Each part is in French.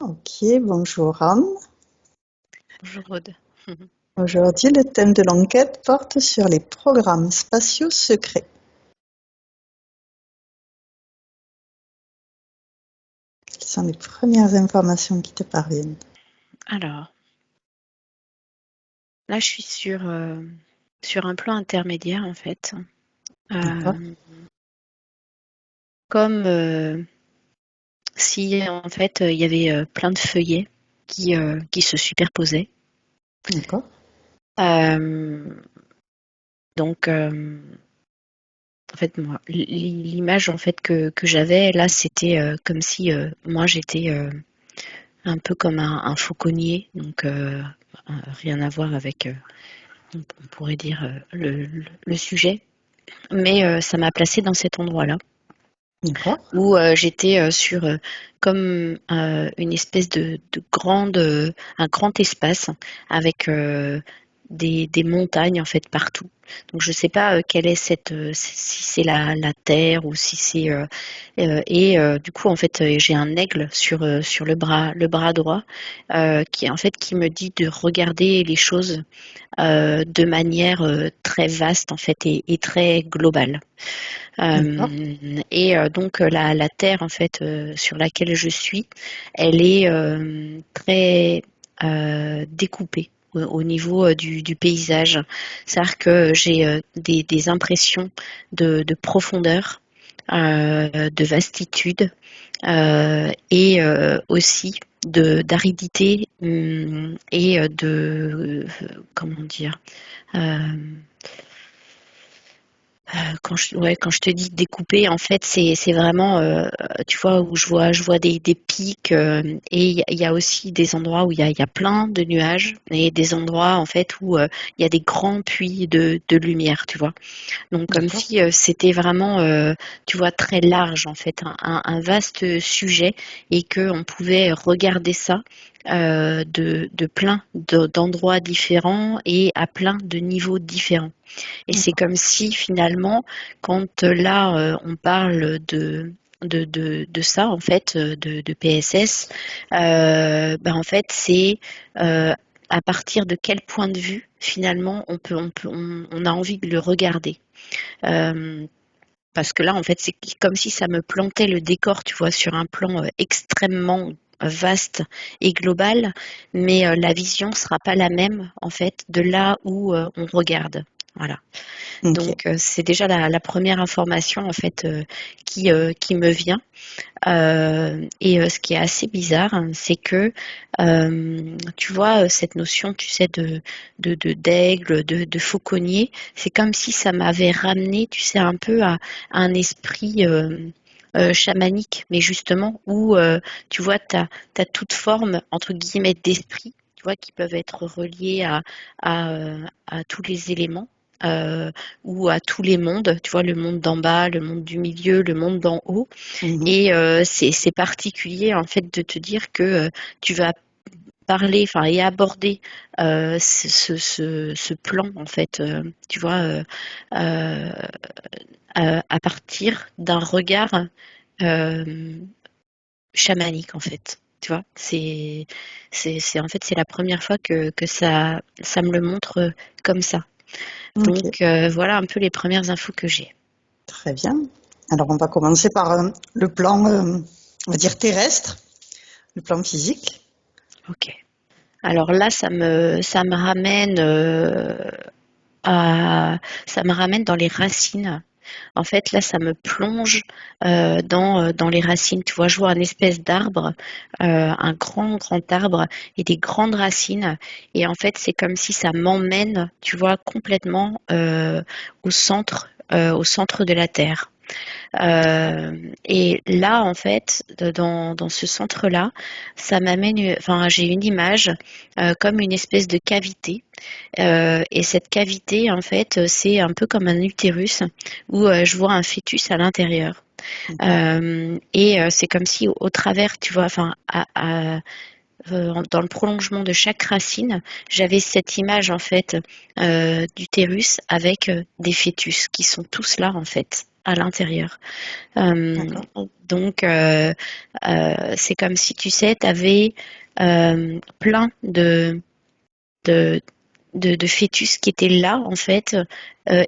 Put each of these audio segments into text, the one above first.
Ok, bonjour Anne. Bonjour Aude. Aujourd'hui, le thème de l'enquête porte sur les programmes spatiaux secrets. Quelles sont les premières informations qui te parviennent? Alors, là, je suis sur un plan intermédiaire, en fait. D'accord, Comme si, en fait, il y avait plein de feuillets qui se superposaient. d'accord, Euh, donc, en fait, moi, l'image, en fait, que j'avais, là, c'était comme si moi, j'étais un peu comme un fauconnier. Donc, rien à voir avec, on pourrait dire, le sujet. Mais ça m'a placée dans cet endroit-là. d'accord, Où j'étais sur comme une espèce de grande, un grand espace avec des montagnes en fait partout. Donc je ne sais pas quelle est si c'est la terre ou si c'est du coup en fait j'ai un aigle sur le bras droit qui en fait qui me dit de regarder les choses de manière très vaste en fait et très globale. d'accord, Donc la terre en fait sur laquelle je suis, elle est très découpée au niveau du paysage. C'est-à-dire que j'ai des impressions de profondeur, de vastitude et aussi d'aridité et comment dire euh, quand je te dis découper, en fait, c'est vraiment, tu vois, où je vois des pics et il y a aussi des endroits où il y a plein de nuages et des endroits, en fait, où il y a des grands puits de lumière, tu vois. Donc, comme d'accord, si c'était vraiment, tu vois, très large, en fait, un vaste sujet et qu'on pouvait regarder ça de plein d'endroits différents et à plein de niveaux différents. Et c'est d'accord, comme si finalement, quand là, on parle de ça, en fait, de PSS, ben, en fait, c'est à partir de quel point de vue, finalement, on a envie de le regarder. Euh, Parce que là, en fait, c'est comme si ça me plantait le décor, tu vois, sur un plan extrêmement vaste et global, mais la vision sera pas la même, en fait, de là où on regarde. Voilà. ok, Donc, c'est déjà la première information en fait qui me vient. Ce qui est assez bizarre, hein, c'est que tu vois cette notion, tu sais, d'aigle, de fauconnier, c'est comme si ça m'avait ramené, tu sais, un peu à un esprit chamanique, mais justement où tu vois, t'as toute forme entre guillemets d'esprit, tu vois, qui peuvent être reliés à tous les éléments euh, ou à tous les mondes, tu vois, le monde d'en bas, le monde du milieu, le monde d'en haut. mhm, Et c'est particulier en fait de te dire que tu vas parler, enfin et aborder ce plan en fait, tu vois, euh, à partir d'un regard euh, chamanique en fait. Tu vois, en fait c'est la première fois que ça me le montre comme ça. ok, Donc voilà un peu les premières infos que j'ai. très bien. Alors, on va commencer par le plan, on va dire terrestre, le plan physique. Ok. Alors là, ça me ramène à, ça me ramène dans les racines. En fait, là, ça me plonge dans les racines. Tu vois, je vois une espèce d'arbre, un grand arbre et des grandes racines. Et en fait, c'est comme si ça m'emmène, tu vois, complètement au centre de la Terre. Et là, en fait, dans ce centre-là, ça m'amène, enfin, j'ai une image comme une espèce de cavité. Et cette cavité, en fait, c'est un peu comme un utérus où je vois un fœtus à l'intérieur. D'accord, C'est comme si au travers, tu vois, enfin, dans le prolongement de chaque racine, j'avais cette image en fait d'utérus avec des fœtus qui sont tous là en fait. à l'intérieur. D'accord. Donc, c'est comme si, tu sais, tu avais plein de, de fœtus qui étaient là, en fait,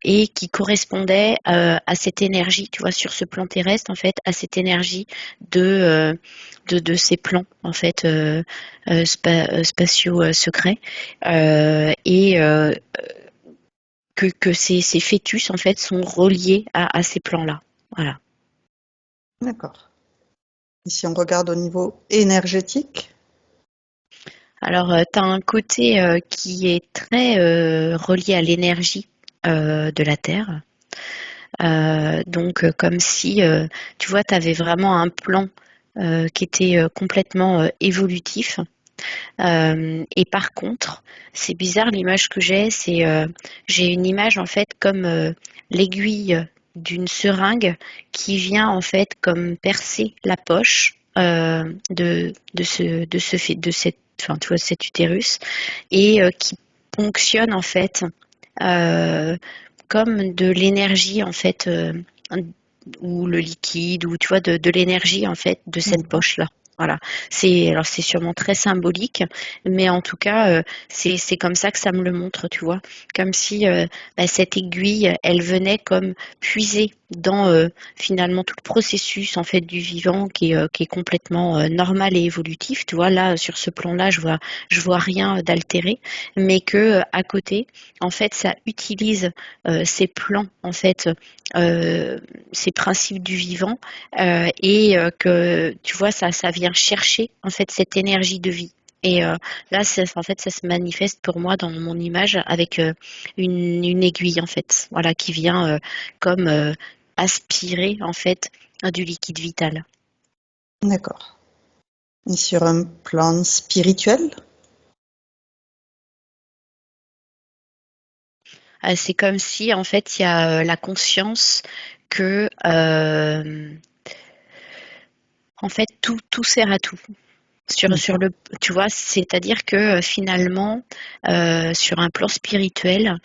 et qui correspondaient à cette énergie, tu vois, sur ce plan terrestre, en fait, à cette énergie de, de ces plans, en fait, spatiaux secrets. Et que ces fœtus, en fait, sont reliés à ces plans-là. Voilà. D'accord. Et si on regarde au niveau énergétique? Alors, tu as un côté qui est très relié à l'énergie de la Terre. Donc, comme si, tu vois, tu avais vraiment un plan qui était complètement évolutif. Et par contre, c'est bizarre, l'image que j'ai une image en fait comme l'aiguille d'une seringue qui vient en fait comme percer la poche de cette, enfin, tu vois, cet utérus et qui ponctionne en fait euh, comme de l'énergie en fait ou le liquide ou tu vois de l'énergie en fait de cette Mhm. poche là. Voilà, c'est sûrement très symbolique, mais en tout cas c'est comme ça que ça me le montre, tu vois, comme si cette aiguille elle venait comme puiser dans finalement tout le processus en fait du vivant qui est complètement normal et évolutif, tu vois. Là sur ce plan-là je vois rien d'altéré, mais que à côté en fait ça utilise ces plans en fait ces principes du vivant et que tu vois ça vient chercher en fait cette énergie de vie. Et là, en fait, ça se manifeste pour moi dans mon image avec une aiguille en fait, voilà, qui vient comme aspirer en fait du liquide vital. D'accord. Et sur un plan spirituel? C'est comme si en fait il y a la conscience que en fait tout sert à tout. Sur D'accord. le, tu vois, c'est-à-dire que finalement, sur un plan spirituel,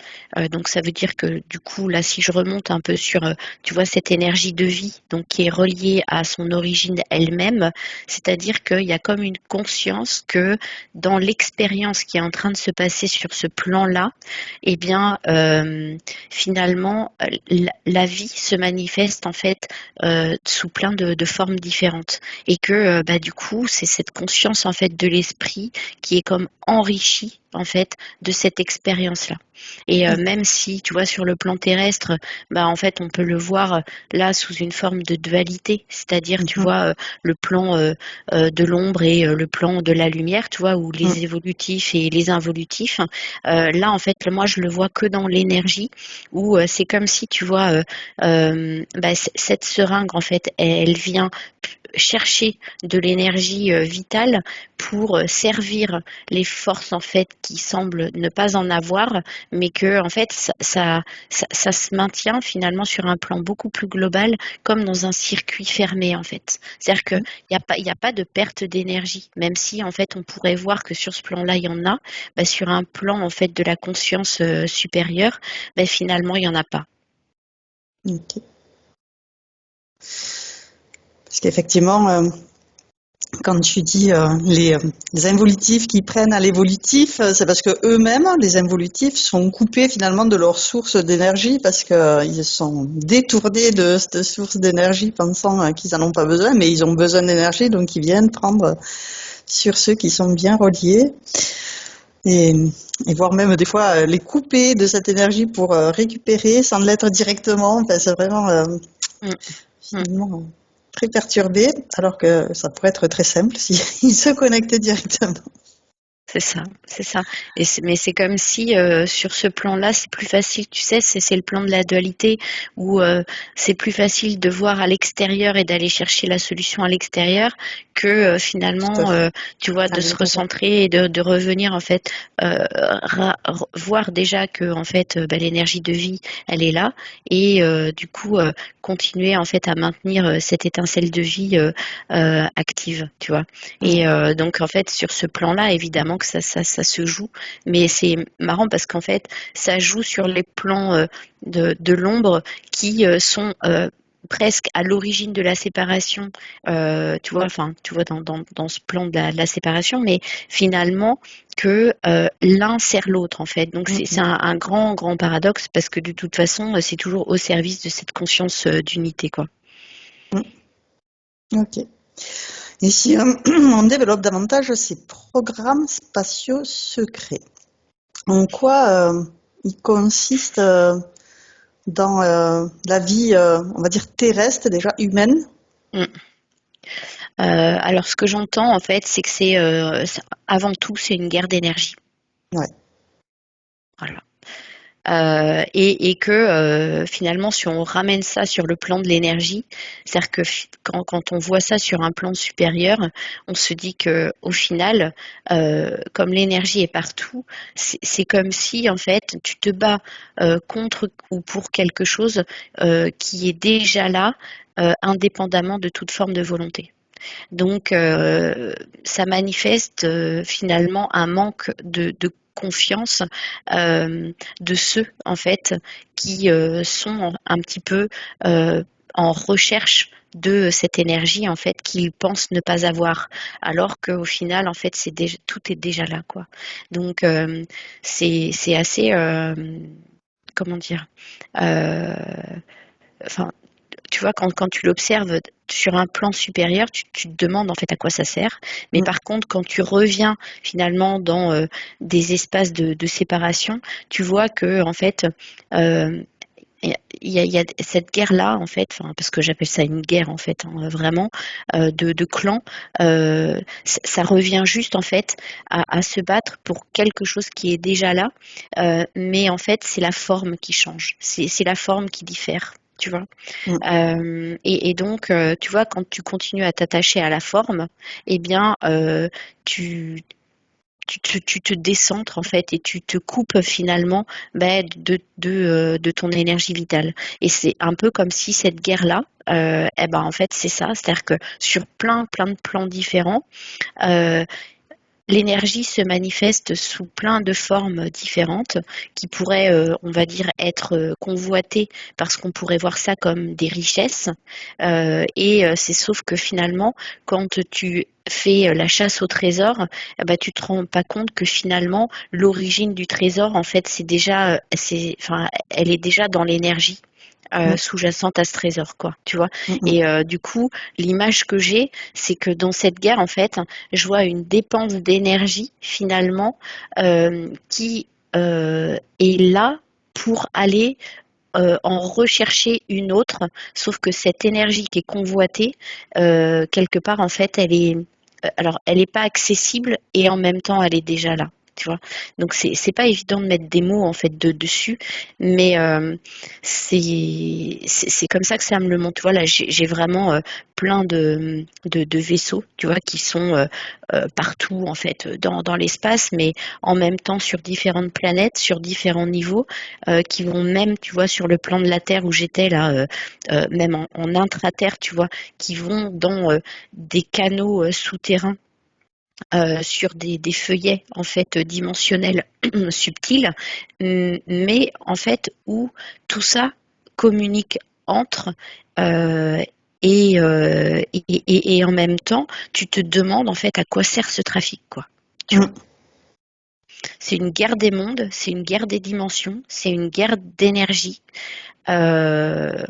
donc ça veut dire que du coup, là, si je remonte un peu sur, tu vois, cette énergie de vie, donc qui est reliée à son origine elle-même, c'est-à-dire qu'il y a comme une conscience que dans l'expérience qui est en train de se passer sur ce plan-là, eh bien, finalement, la vie se manifeste en fait sous plein de formes différentes et que du coup c'est cette conscience en fait de l'esprit qui est comme enrichie en fait de cette expérience là et même si tu vois sur le plan terrestre en fait on peut le voir là sous une forme de dualité, c'est-à-dire tu Mhm. vois le plan de l'ombre et le plan de la lumière, tu vois, ou Mhm. les évolutifs et les involutifs. Là en fait moi je le vois que dans l'énergie où c'est comme si tu vois cette seringue en fait elle vient chercher de l'énergie vitale pour servir les forces en fait qui semblent ne pas en avoir, mais que en fait ça se maintient finalement sur un plan beaucoup plus global, comme dans un circuit fermé en fait. C'est-à-dire qu'il n'y a pas de perte d'énergie, même si en fait on pourrait voir que sur ce plan-là il y en a, sur un plan en fait de la conscience supérieure, finalement il n'y en a pas. Ok. Parce qu'effectivement, quand tu dis les involutifs qui prennent à l'évolutif, c'est parce que eux-mêmes, les involutifs, sont coupés finalement de leur source d'énergie parce que ils sont détournés de cette source d'énergie pensant qu'ils en ont pas besoin, mais ils ont besoin d'énergie, donc ils viennent prendre sur ceux qui sont bien reliés et, et voire même des fois les couper de cette énergie pour récupérer sans l'être directement. Enfin, c'est vraiment Mm, mm. finalement très perturbé, alors que ça pourrait être très simple s'ils se connectaient directement. C'est ça, c'est ça. Mais c'est comme si sur ce plan-là, c'est plus facile, tu sais, c'est le plan de la dualité où c'est plus facile de voir à l'extérieur et d'aller chercher la solution à l'extérieur que Tout à finalement, fait. tu vois, À de se l'intérieur. recentrer et de revenir en fait, voir déjà que en fait, l'énergie de vie, elle est là et du coup continuer en fait à maintenir cette étincelle de vie active, tu vois. Et donc en fait sur ce plan-là, évidemment que ça se joue, mais c'est marrant parce qu'en fait ça joue sur les plans de l'ombre qui sont presque à l'origine de la séparation, tu vois, enfin, tu vois, dans ce plan de la séparation, mais finalement que l'un sert l'autre, en fait. Donc, c'est un grand, grand paradoxe parce que de toute façon, c'est toujours au service de cette conscience d'unité, quoi. Ok. Et si on développe davantage ces programmes spatiaux secrets, en quoi ils consistent dans la vie, on va dire terrestre, déjà humaine? Mm. Alors, ce que j'entends, en fait, c'est que avant tout, c'est une guerre d'énergie. Ouais. Voilà. Et que finalement, si on ramène ça sur le plan de l'énergie, c'est-à-dire que quand on voit ça sur un plan supérieur, on se dit que au final, comme l'énergie est partout, c'est comme si en fait tu te bats contre ou pour quelque chose qui est déjà là, indépendamment de toute forme de volonté. Donc, ça manifeste finalement un manque de confiance de ceux en fait qui sont un petit peu en recherche de cette énergie en fait qu'ils pensent ne pas avoir, alors qu'au final en fait tout est déjà là, quoi. Donc c'est assez comment dire, euh, enfin, tu vois, quand tu l'observes sur un plan supérieur, tu te demandes en fait à quoi ça sert. Mais par contre, quand tu reviens finalement dans des espaces de séparation, tu vois que en fait, euh, il y a cette guerre-là, en fait, parce que j'appelle ça une guerre, en fait, hein, vraiment, de clans, ça revient juste, en fait, à se battre pour quelque chose qui est déjà là, mais en fait, c'est la forme qui change, c'est la forme qui diffère. Tu vois. Et donc, tu vois, quand tu continues à t'attacher à la forme, eh bien, tu, tu te décentres en fait et tu te coupes finalement de ton énergie vitale. Et c'est un peu comme si cette guerre-là, eh ben, en fait, c'est ça. C'est-à-dire que sur plein de plans différents, euh, l'énergie se manifeste sous plein de formes différentes qui pourraient, on va dire, être convoitées parce qu'on pourrait voir ça comme des richesses. C'est sauf que finalement, quand tu fais la chasse au trésor, bah, tu te rends pas compte que finalement, l'origine du trésor, en fait, enfin, elle est déjà dans l'énergie sous-jacente à ce trésor, quoi, tu vois. Et du coup, l'image que j'ai, c'est que dans cette guerre, en fait, je vois une dépense d'énergie finalement qui est là pour aller en rechercher une autre, sauf que cette énergie qui est convoitée, quelque part, en fait, alors, elle n'est pas accessible et en même temps, elle est déjà là. Tu vois. Donc c'est pas évident de mettre des mots en fait dessus, mais c'est comme ça que ça me le montre. Tu vois, là j'ai vraiment plein de vaisseaux, tu vois, qui sont partout en fait dans l'espace, mais en même temps sur différentes planètes, sur différents niveaux, qui vont même, tu vois, sur le plan de la Terre où j'étais là, même en intraterre, tu vois, qui vont dans des canaux souterrains sur des feuillets en fait dimensionnels subtils, mais en fait où tout ça communique entre euh, et en même temps, tu te demandes en fait à quoi sert ce trafic, quoi. Tu vois. C'est une guerre des mondes, c'est une guerre des dimensions, c'est une guerre d'énergie. Euh,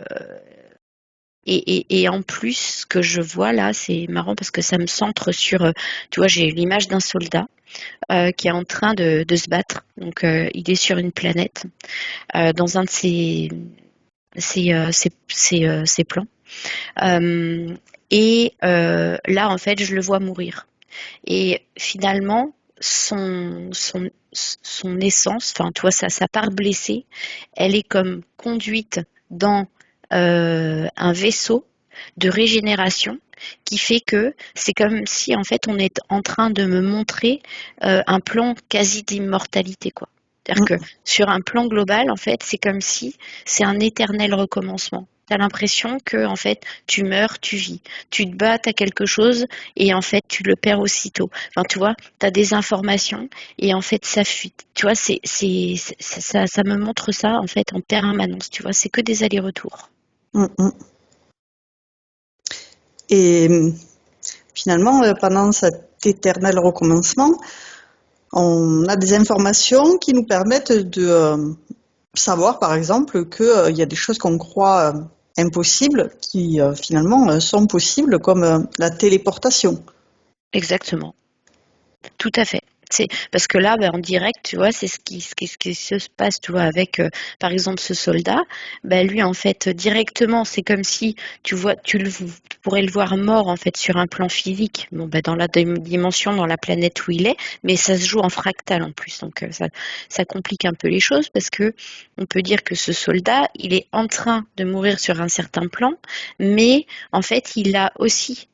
et en plus, ce que je vois là, c'est marrant parce que ça me centre sur, tu vois, j'ai l'image d'un soldat qui est en train de se battre. Donc, il est sur une planète, dans un de ses plans. Là, en fait, je le vois mourir. Et finalement, son essence, enfin, tu vois, sa part blessée, elle est comme conduite dans un vaisseau de régénération qui fait que c'est comme si en fait on est en train de me montrer un plan quasi d'immortalité, quoi. C'est-à-dire que sur un plan global, en fait, c'est comme si c'est un éternel recommencement. Tu as l'impression que en fait tu meurs, tu vis, tu te bats, tu as quelque chose et en fait tu le perds aussitôt. Enfin, tu vois, tu as des informations et en fait ça fuite. Tu vois, ça me montre ça en fait en permanence. Tu vois, c'est que des allers-retours. Et finalement, pendant cet éternel recommencement, on a des informations qui nous permettent de savoir, par exemple, qu'il y a des choses qu'on croit impossibles qui finalement sont possibles, comme la téléportation. Exactement. Tout à fait. C'est parce que là, en direct, tu vois, c'est ce qui se passe, tu vois, avec, par exemple, ce soldat. Lui, en fait, directement, c'est comme si, tu vois, tu pourrais le voir mort, en fait, sur un plan physique. Bon, dans la dimension, dans la planète où il est, mais ça se joue en fractal en plus. Donc, ça complique un peu les choses parce que on peut dire que ce soldat, il est en train de mourir sur un certain plan, mais en fait, il a aussi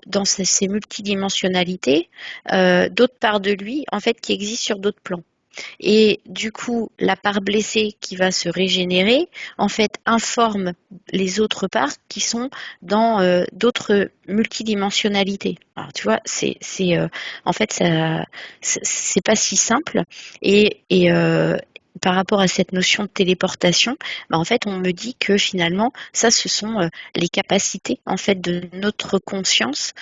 dans ces multidimensionnalités, d'autres parts de lui, en fait, qui existent sur d'autres plans. Et du coup, la part blessée qui va se régénérer, en fait, informe les autres parts qui sont dans d'autres multidimensionnalités. Alors, tu vois, en fait, c'est pas si simple. Et par rapport à cette notion de téléportation, en fait, on me dit que finalement, ça, ce sont les capacités en fait de notre conscience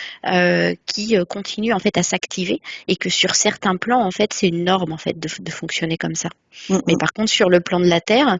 qui continuent en fait à s'activer et que sur certains plans, en fait, c'est une norme en fait de fonctionner comme ça. Mais Mm, par contre, sur le plan de la Terre,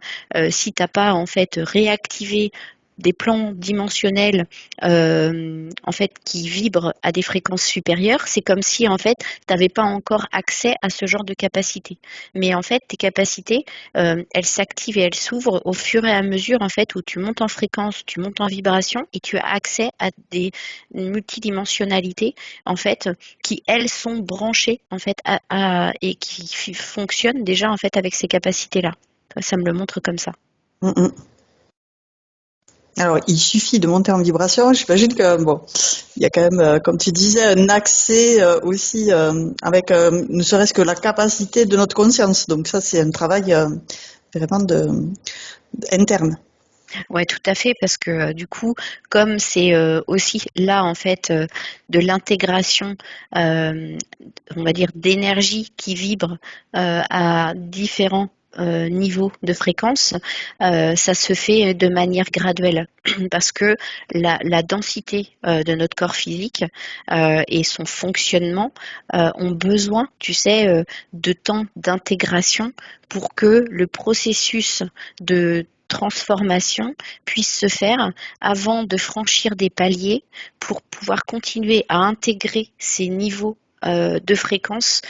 si t'as pas en fait réactivé des plans dimensionnels en fait qui vibrent à des fréquences supérieures, c'est comme si en fait tu n'avais pas encore accès à ce genre de capacité. Mais en fait, tes capacités, elles s'activent et elles s'ouvrent au fur et à mesure en fait où tu montes en fréquence, tu montes en vibration et tu as accès à des multidimensionnalités en fait qui elles sont branchées en fait et qui fonctionnent déjà en fait avec ces capacités-là. Ça me le montre comme ça. mm, mm. Alors, il suffit de monter en vibration. J'imagine que, bon, il y a quand même, comme tu disais, un accès aussi avec ne serait-ce que la capacité de notre conscience. Donc ça, c'est un travail vraiment interne. Ouais, tout à fait, parce que du coup, comme c'est aussi là en fait de l'intégration, euh, on va dire d'énergie qui vibre à différents niveaux de fréquence, ça se fait de manière graduelle, parce que la densité de notre corps physique et son fonctionnement ont besoin, tu sais, de temps d'intégration pour que le processus de transformation puisse se faire avant de franchir des paliers pour pouvoir continuer à intégrer ces niveaux de fréquence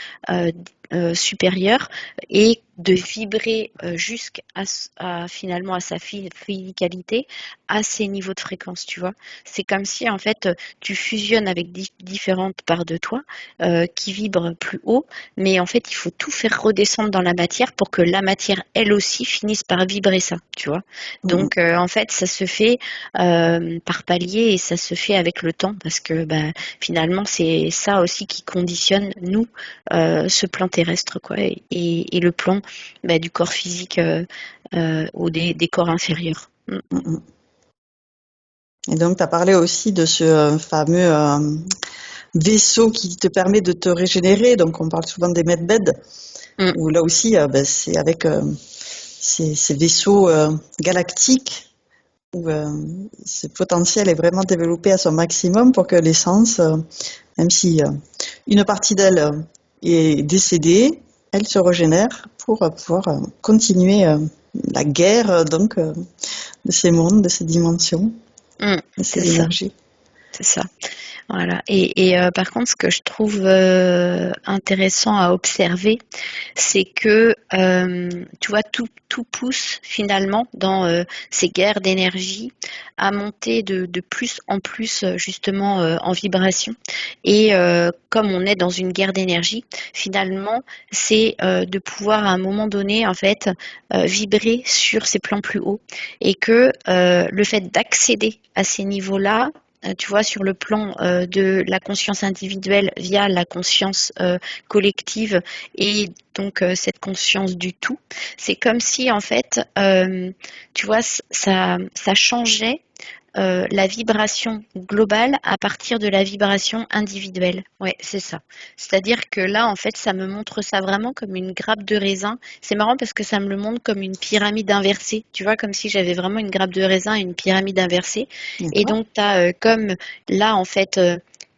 euh, supérieure et de vibrer finalement à sa physicalité à ces niveaux de fréquence, tu vois. C'est comme si en fait tu fusionnes avec différentes parts de toi qui vibrent plus haut, mais en fait il faut tout faire redescendre dans la matière pour que la matière elle aussi finisse par vibrer ça, tu vois. Mm, Donc en fait ça se fait par palier et ça se fait avec le temps parce que finalement c'est ça aussi qui conditionne nous ce plan terrestre quoi et le plan du corps physique ou des corps inférieurs. Mm. mm, mm. Et donc, tu as parlé aussi de ce fameux vaisseau qui te permet de te régénérer. Donc, on parle souvent des medbeds, Mm. où là aussi, c'est avec ces vaisseaux galactiques où ce potentiel est vraiment développé à son maximum pour que l'essence, même si une partie d'elle est décédée, elle se régénère pour pouvoir continuer la guerre de ces mondes, de ces dimensions, Mm. de C'est ces ça, énergies. c'est ça. Voilà. Et par contre, ce que je trouve intéressant à observer, c'est que tu vois tout pousse finalement dans ces guerres d'énergie à monter de plus en plus justement en vibration. Et comme on est dans une guerre d'énergie, finalement, c'est de pouvoir à un moment donné en fait vibrer sur ces plans plus hauts et que le fait d'accéder à ces niveaux-là tu vois, sur le plan de la conscience individuelle via la conscience collective et donc cette conscience du tout, c'est comme si en fait, tu vois, ça changeait la vibration globale à partir de la vibration individuelle. Ouais, c'est ça. C'est-à-dire que là, en fait, ça me montre ça vraiment comme une grappe de raisin. C'est marrant parce que ça me le montre comme une pyramide inversée. Tu vois, comme si j'avais vraiment une grappe de raisin et une pyramide inversée. Et D'accord. donc, tu as comme là, en fait,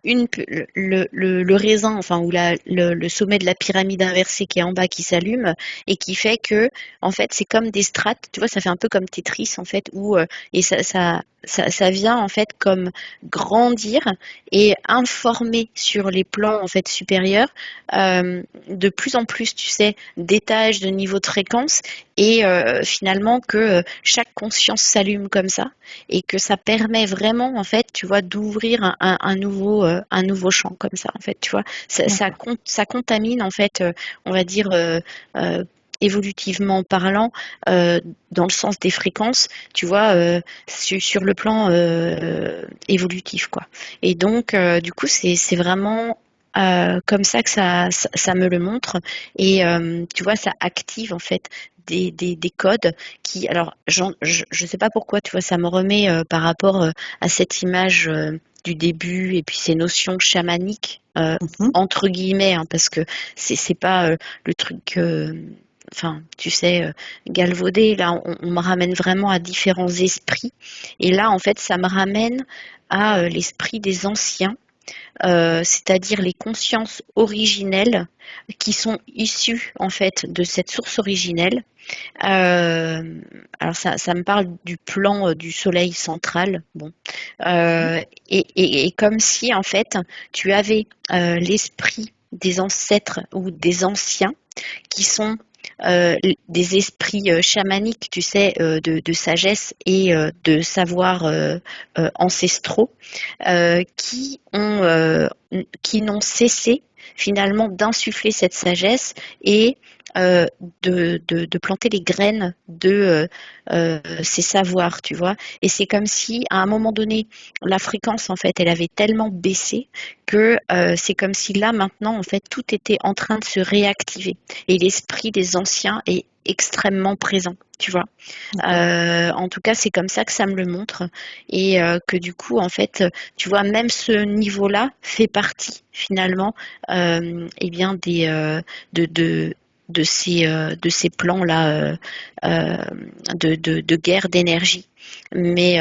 le raisin, enfin, ou le sommet de la pyramide inversée qui est en bas qui s'allume et qui fait que, en fait, c'est comme des strates. Tu vois, ça fait un peu comme Tetris, en fait, où, et ça vient en fait comme grandir et informer sur les plans en fait supérieurs de plus en plus, tu sais, d'étages, de niveaux de fréquence et finalement que chaque conscience s'allume comme ça et que ça permet vraiment en fait, tu vois, d'ouvrir un nouveau champ comme ça en fait, tu vois, D'accord. ça contamine en fait, on va dire. Euh, évolutivement parlant, dans le sens des fréquences, tu vois, sur le plan évolutif, quoi. Et donc, du coup, c'est vraiment comme ça que ça me le montre. Et tu vois, ça active en fait des codes qui, alors, je sais pas pourquoi, tu vois, ça me remet par rapport à cette image du début et puis ces notions chamaniques. Mhm. Entre guillemets, hein, parce que c'est pas le truc enfin, tu sais, galvaudé. Là, on me ramène vraiment à différents esprits. Et là, en fait, ça me ramène à l'esprit des anciens, c'est-à-dire les consciences originelles qui sont issues, en fait, de cette source originelle. Euh, alors, ça me parle du plan du soleil central. Bon. Et comme si, en fait, tu avais l'esprit des ancêtres ou des anciens qui sont des esprits chamaniques, tu sais, de sagesse et de savoirs ancestraux qui n'ont cessé finalement d'insuffler cette sagesse et euh, de planter les graines de ces savoirs, tu vois. Et c'est comme si, à un moment donné, la fréquence, en fait, elle avait tellement baissé que c'est comme si là, maintenant, en fait, tout était en train de se réactiver. Et l'esprit des anciens est extrêmement présent, tu vois. D'accord. En tout cas, c'est comme ça que ça me le montre. Et que du coup, en fait, tu vois, même ce niveau-là fait partie finalement eh bien de, de, de ces plans-là euh, de guerre d'énergie. Mais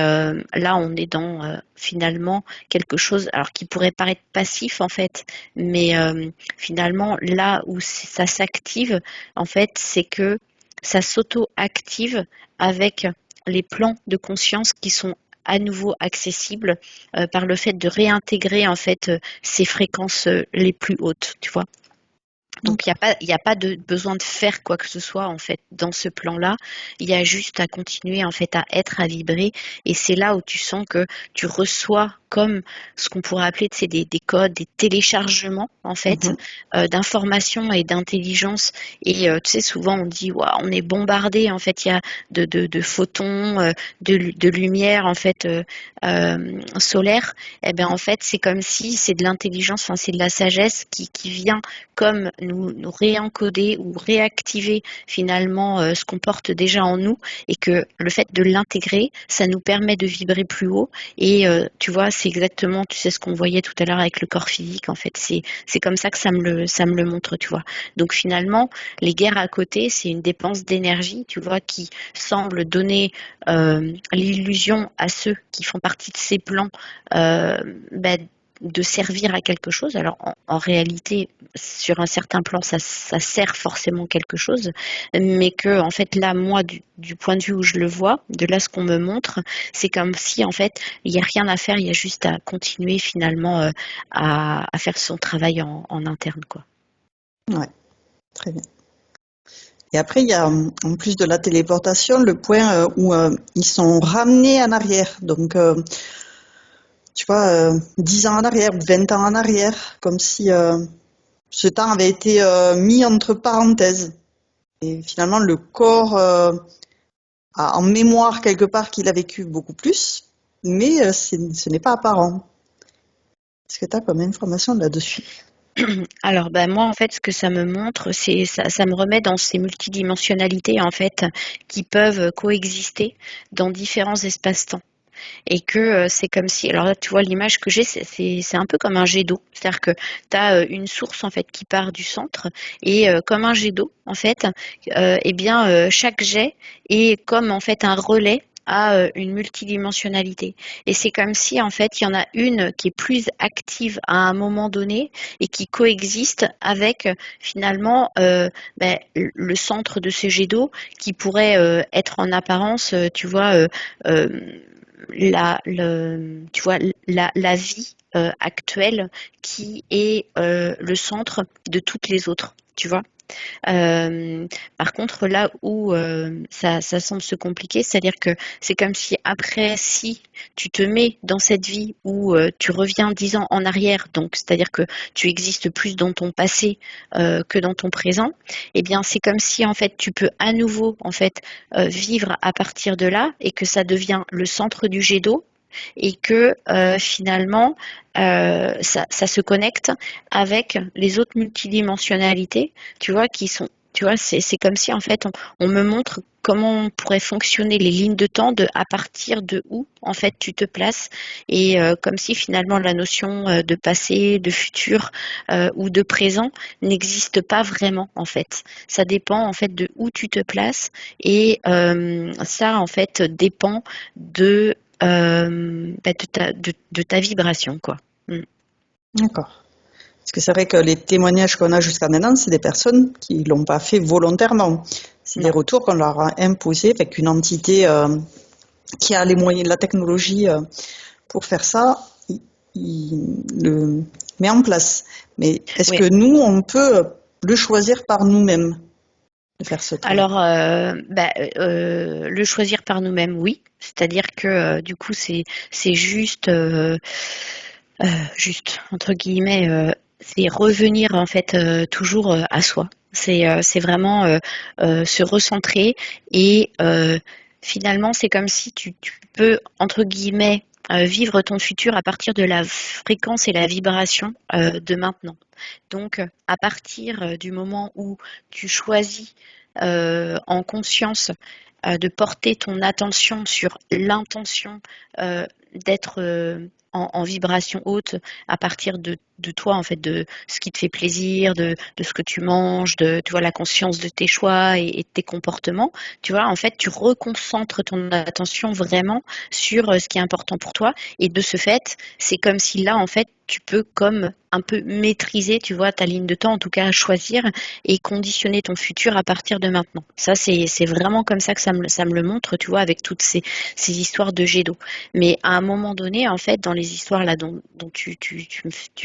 là, on est dans finalement quelque chose, alors qui pourrait paraître passif en fait, mais finalement, là où ça s'active, en fait, c'est que ça s'auto-active avec les plans de conscience qui sont à nouveau accessibles par le fait de réintégrer en fait ces fréquences les plus hautes, tu vois. Donc D'accord. il y a pas de besoin de faire quoi que ce soit en fait dans ce plan-là. Il y a juste à continuer en fait à être, à vibrer. Et c'est là où tu sens que tu reçois comme ce qu'on pourrait appeler des codes, des téléchargements en fait Mhm. d'informations et d'intelligence. Et tu sais souvent on dit waouh, on est bombardé en fait. Il y a de photons, de lumière en fait solaire. Et ben en fait c'est comme si c'est de l'intelligence, enfin c'est de la sagesse qui vient comme nous réencoder ou réactiver finalement ce qu'on porte déjà en nous et que le fait de l'intégrer, ça nous permet de vibrer plus haut et tu vois, c'est exactement, tu sais ce qu'on voyait tout à l'heure avec le corps physique en fait, c'est comme ça que ça me le montre, tu vois. Donc finalement, les guerres à côté, c'est une dépense d'énergie, tu vois, qui semble donner l'illusion à ceux qui font partie de ces plans euh, bah, de servir à quelque chose. Alors en réalité, sur un certain plan, ça sert forcément quelque chose, mais que en fait là, moi, du point de vue où je le vois, de là ce qu'on me montre, c'est comme si en fait il n'y a rien à faire, il y a juste à continuer finalement à faire son travail en interne, quoi. Ouais, très bien. Et après, il y a, en plus de la téléportation, le point où ils sont ramenés en arrière. Donc, tu vois, 10 ans en arrière ou 20 ans en arrière, comme si ce temps avait été mis entre parenthèses. Et finalement, le corps a en mémoire quelque part qu'il a vécu beaucoup plus, mais ce n'est pas apparent. Est-ce que tu as comme information là-dessus? Alors, ben moi, en fait, ce que ça me montre, c'est ça me remet dans ces multidimensionnalités, en fait, qui peuvent coexister dans différents espaces-temps. et que c'est comme si, alors là, tu vois, l'image que j'ai, c'est un peu comme un jet d'eau. C'est-à-dire que tu as une source en fait qui part du centre et comme un jet d'eau, en fait, eh bien, chaque jet est comme en fait un relais à une multidimensionnalité. Et c'est comme si en fait il y en a une qui est plus active à un moment donné et qui coexiste avec finalement le centre de ce jet d'eau qui pourrait être en apparence, tu vois, euh, tu vois, la vie actuelle qui est le centre de toutes les autres, tu vois. Euh, Par contre, là où ça semble se compliquer, c'est-à-dire que c'est comme si après, si tu te mets dans cette vie où tu reviens 10 ans en arrière, donc c'est-à-dire que tu existes plus dans ton passé que dans ton présent, eh bien c'est comme si en fait tu peux à nouveau en fait vivre à partir de là et que ça devient le centre du jet d'eau et que finalement ça se connecte avec les autres multidimensionnalités, tu vois, qui sont, tu vois, c'est comme si en fait on me montre comment on pourrait fonctionner les lignes de temps de à partir de où en fait tu te places et comme si finalement la notion de passé, de futur ou de présent n'existe pas vraiment en fait. Ça dépend en fait de où tu te places et ça en fait dépend de ta vibration, quoi. Mm. D'accord. Parce que c'est vrai que les témoignages qu'on a jusqu'à maintenant, c'est des personnes qui l'ont pas fait volontairement. C'est des Non. retours qu'on leur a imposés avec une entité qui a les moyens, la technologie pour faire ça, il le met en place. Mais est-ce Oui. que nous, on peut le choisir par nous-mêmes, de faire ce travail? Alors, le choisir par nous-mêmes, oui. C'est-à-dire que du coup, c'est juste entre guillemets, c'est revenir en fait toujours à soi. C'est vraiment se recentrer et finalement, c'est comme si tu peux entre guillemets vivre ton futur à partir de la fréquence et la vibration de maintenant. Donc, à partir du moment où tu choisis en conscience de porter ton attention sur l'intention d'être en vibration haute à partir de toi, en fait, de ce qui te fait plaisir, de ce que tu manges, de tu vois, la conscience de tes choix et de tes comportements. Tu vois, en fait, tu reconcentres ton attention vraiment sur ce qui est important pour toi. Et de ce fait, c'est comme si là, en fait, tu peux comme un peu maîtriser, tu vois, ta ligne de temps, en tout cas choisir et conditionner ton futur à partir de maintenant. Ça, c'est vraiment comme ça que ça me le montre, tu vois, avec toutes ces histoires de jet d'eau. Mais à un moment donné, en fait, dans les histoires là dont tu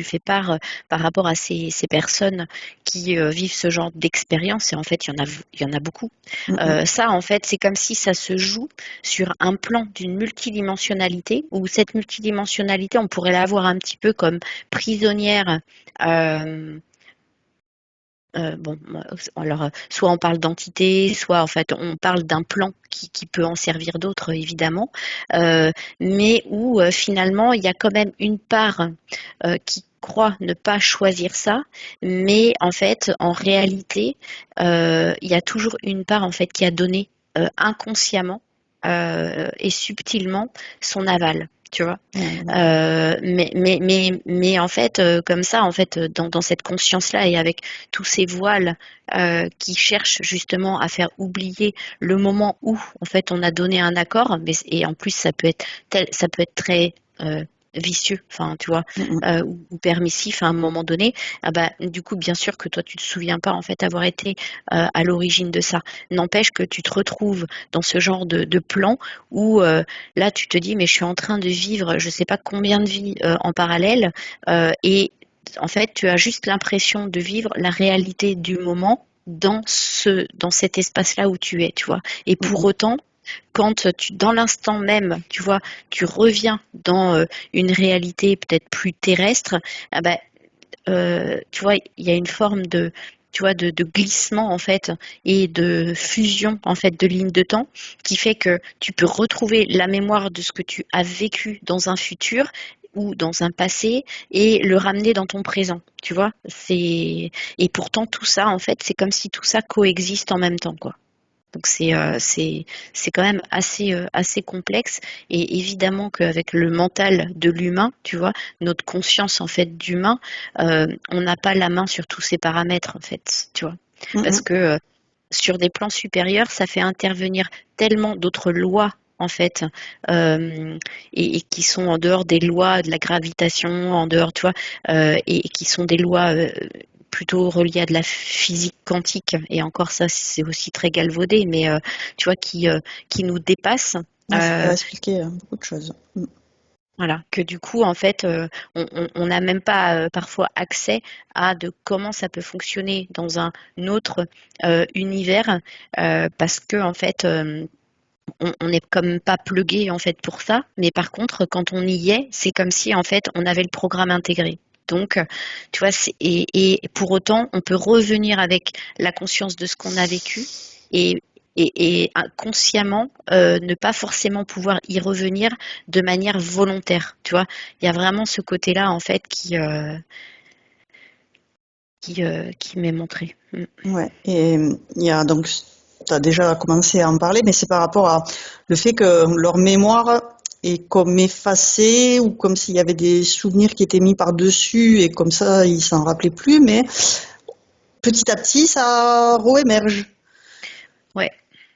fais part par rapport à ces personnes qui vivent ce genre d'expérience, et en fait, il y en a beaucoup. Mm, mm. Ça, en fait, c'est comme si ça se joue sur un plan d'une multidimensionnalité, où cette multidimensionnalité, on pourrait la voir un petit peu comme prisonnière. euh, bon, alors, soit on parle d'entité, soit en fait on parle d'un plan qui peut en servir d'autres, évidemment, euh, mais où finalement il y a quand même une part qui croit ne pas choisir ça, mais en fait, en réalité, il y a toujours une part en fait qui a donné inconsciemment et subtilement son aval. Tu vois. Ouais, d'accord. Mais en fait, comme ça, en fait, dans cette conscience-là et avec tous ces voiles qui cherchent justement à faire oublier le moment où, en fait, on a donné un accord, et en plus, ça peut être très vicieux, enfin, tu vois, Mm, mm. ou permissif à un moment donné. Ah bah, du coup, bien sûr que toi, tu te souviens pas, en fait, avoir été à l'origine de ça. N'empêche que tu te retrouves dans ce genre de plan où là, tu te dis, mais je suis en train de vivre, je ne sais pas combien de vies en parallèle, et en fait, tu as juste l'impression de vivre la réalité du moment dans cet espace-là où tu es, tu vois. Et Mm, pour mm. autant, dans l'instant même, tu vois, tu reviens dans une réalité peut-être plus terrestre, ah ben, tu vois, il y a une forme tu vois, de glissement en fait et de fusion en fait de lignes de temps qui fait que tu peux retrouver la mémoire de ce que tu as vécu dans un futur ou dans un passé et le ramener dans ton présent, tu vois. Et pourtant tout ça en fait, c'est comme si tout ça coexiste en même temps, quoi. Donc c'est quand même assez complexe. Et évidemment qu'avec le mental de l'humain, tu vois, notre conscience en fait d'humain, on n'a pas la main sur tous ces paramètres en fait, tu vois, parce Mhm. que sur des plans supérieurs, ça fait intervenir tellement d'autres lois en fait, et qui sont en dehors des lois de la gravitation, en dehors, tu vois, et qui sont des lois plutôt reliées à de la physique quantique. Et encore ça, c'est aussi très galvaudé, mais tu vois, qui nous dépassent. Ouais, ça peut Euh, expliquer beaucoup de choses. Mm. voilà, que du coup, en fait, on n'a même pas parfois accès à de comment ça peut fonctionner dans un autre univers, parce que en fait, on n'est comme pas plugué en fait pour ça. Mais par contre, quand on y est, c'est comme si en fait on avait le programme intégré. Donc, tu vois, et pour autant, on peut revenir avec la conscience de ce qu'on a vécu et, et consciemment ne pas forcément pouvoir y revenir de manière volontaire. Tu vois, il y a vraiment ce côté-là en fait qui m'est montré. Mm. Ouais. Et il y a donc, tu as déjà commencé à en parler, mais c'est par rapport à le fait que leur mémoire est comme effacée ou comme s'il y avait des souvenirs qui étaient mis par-dessus et comme ça, ils s'en rappelaient plus, mais petit à petit, ça réémerge. Ouais,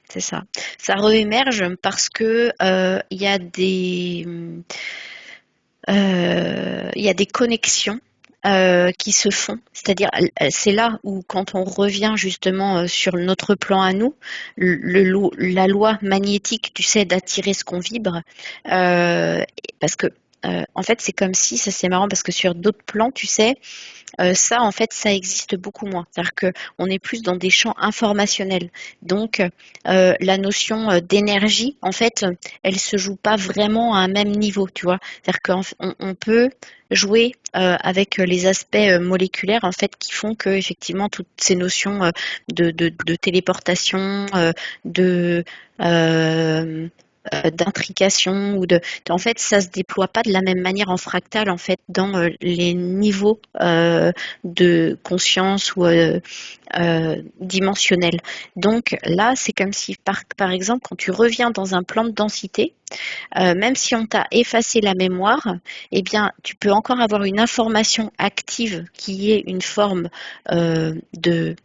c'est ça. Ça réémerge parce que il y a des connexions qui se font. C'est-à-dire, c'est là où, quand on revient justement sur notre plan à nous, la loi magnétique, tu sais, d'attirer ce qu'on vibre, parce que en fait, c'est comme si, ça c'est marrant parce que sur d'autres plans, tu sais, ça, en fait, ça existe beaucoup moins. C'est-à-dire qu'on est plus dans des champs informationnels. Donc, la notion d'énergie, en fait, elle se joue pas vraiment à un même niveau, tu vois. C'est-à-dire qu'on peut jouer avec les aspects moléculaires, en fait, qui font que, effectivement, toutes ces notions de téléportation, de d'intrication en fait, ça se déploie pas de la même manière en fractal en fait dans les niveaux de conscience ou dimensionnels. Donc là, c'est comme si par exemple quand tu reviens dans un plan de densité, même si on t'a effacé la mémoire, eh bien tu peux encore avoir une information active qui est une forme de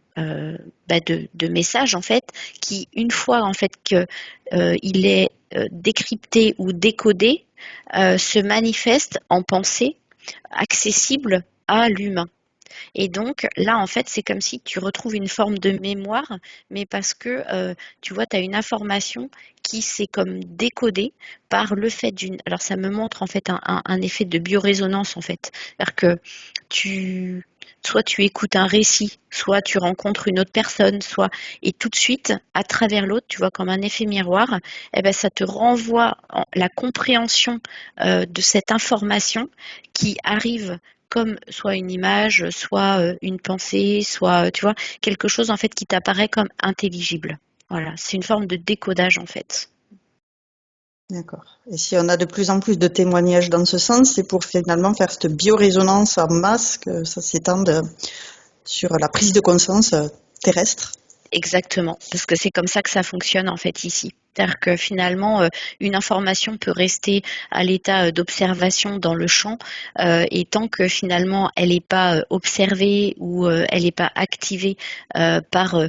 message en fait, qui une fois en fait que il est décrypté ou décodé, se manifeste en pensée accessible à l'humain. Et donc là, en fait, c'est comme si tu retrouves une forme de mémoire, mais parce que tu vois, tu as une information qui s'est comme décodée par le fait d'une. Alors ça me montre en fait un effet de biorésonance en fait. C'est-à-dire que tu soit tu écoutes un récit, soit tu rencontres une autre personne, soit et tout de suite, à travers l'autre, tu vois, comme un effet miroir, eh ben, ça te renvoie la compréhension de cette information qui arrive comme soit une image, soit une pensée, soit, tu vois, quelque chose en fait qui t'apparaît comme intelligible. Voilà, c'est une forme de décodage en fait. D'accord. Et si on a de plus en plus de témoignages dans ce sens, c'est pour finalement faire cette biorésonance en masse, que ça s'étende sur la prise de conscience terrestre. Exactement, parce que c'est comme ça que ça fonctionne en fait ici. C'est-à-dire que finalement, une information peut rester à l'état d'observation dans le champ, et tant que finalement elle n'est pas observée ou elle n'est pas activée par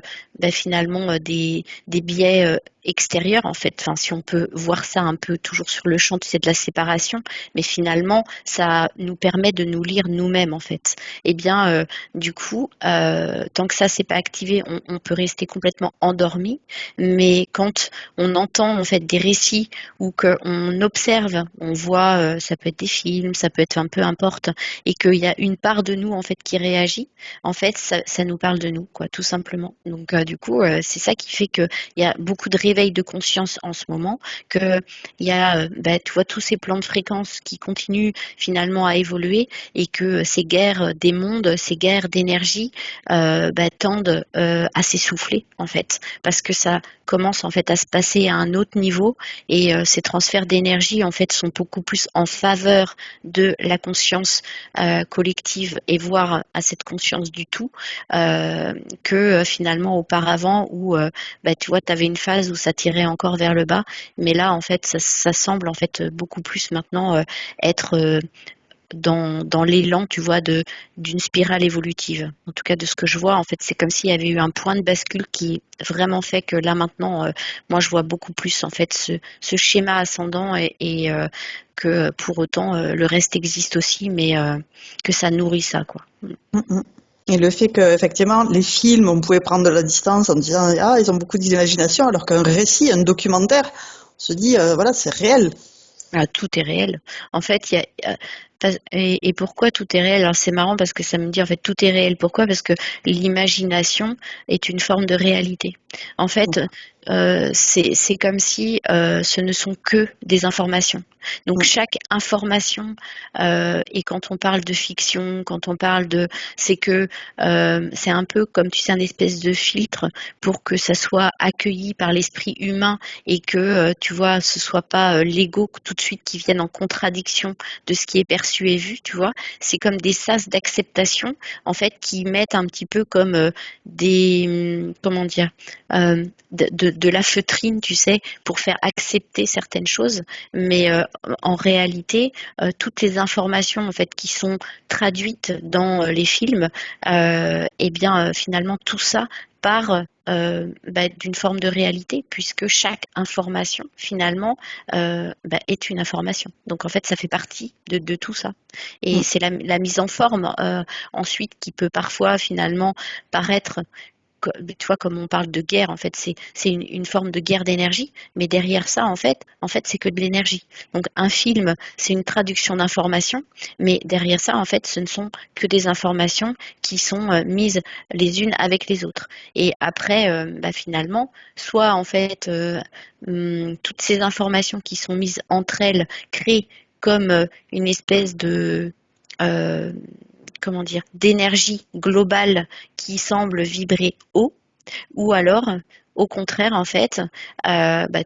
finalement des biais extérieurs en fait. Enfin, si on peut voir ça un peu toujours sur le champ, c'est de la séparation, mais finalement ça nous permet de nous lire nous-mêmes en fait. Eh bien, du coup, tant que ça c'est pas activé, on peut rester complètement endormi. Mais quand on entend en fait des récits ou qu'on observe, on voit, ça peut être des films, ça peut être un peu importe, et qu'il y a une part de nous en fait qui réagit, en fait, ça nous parle de nous, quoi, tout simplement. Donc, du coup, c'est ça qui fait qu'il y a beaucoup de réveil de conscience en ce moment, qu'il y a, tu vois, tous ces plans de fréquences qui continuent finalement à évoluer et que ces guerres des mondes, ces guerres d'énergie tendent à s'essouffler en fait, parce que ça commence en fait à se passer aller à un autre niveau et ces transferts d'énergie en fait sont beaucoup plus en faveur de la conscience collective et voire à cette conscience du tout que finalement auparavant où tu vois, tu avais une phase où ça tirait encore vers le bas, mais là en fait ça semble en fait beaucoup plus maintenant être dans l'élan, tu vois, d'une spirale évolutive. En tout cas, de ce que je vois, en fait, c'est comme s'il y avait eu un point de bascule qui vraiment fait que là maintenant, moi, je vois beaucoup plus en fait ce schéma ascendant et que pour autant le reste existe aussi, mais que ça nourrit ça, quoi. Mm, mm. Et le fait que, effectivement, les films, on pouvait prendre de la distance en disant, ah, ils ont beaucoup d'imagination, alors qu'un récit, un documentaire, on se dit, voilà, c'est réel. Ah, tout est réel. En fait, et pourquoi tout est réel? Alors c'est marrant parce que ça me dit en fait tout est réel. Pourquoi? Parce que l'imagination est une forme de réalité. En fait, c'est comme si ce ne sont que des informations. Donc Mm, chaque information, et quand on parle de fiction, quand on parle de, c'est que c'est un peu comme tu sais un espèce de filtre pour que ça soit accueilli par l'esprit humain et que tu vois ce soit pas l'ego tout de suite qui vienne en contradiction de ce qui est perçu et vu, tu vois. C'est comme des sas d'acceptation en fait qui mettent un petit peu comme comment dire de la feutrine, tu sais, pour faire accepter certaines choses, mais en réalité toutes les informations en fait qui sont traduites dans les films, et bien finalement tout ça part d'une forme de réalité, puisque chaque information, finalement, est une information. Donc, en fait, ça fait partie de tout ça. Et mm. c'est la mise en forme, ensuite, qui peut parfois, finalement, paraître tu vois, comme on parle de guerre, en fait, c'est une forme de guerre d'énergie, mais derrière ça, en fait, c'est que de l'énergie. Donc, un film, c'est une traduction d'informations, mais derrière ça, en fait, ce ne sont que des informations qui sont mises les unes avec les autres. Et après, finalement, soit en fait, toutes ces informations qui sont mises entre elles créent comme une espèce de euh, comment dire, d'énergie globale qui semble vibrer haut, ou alors, au contraire, en fait, tu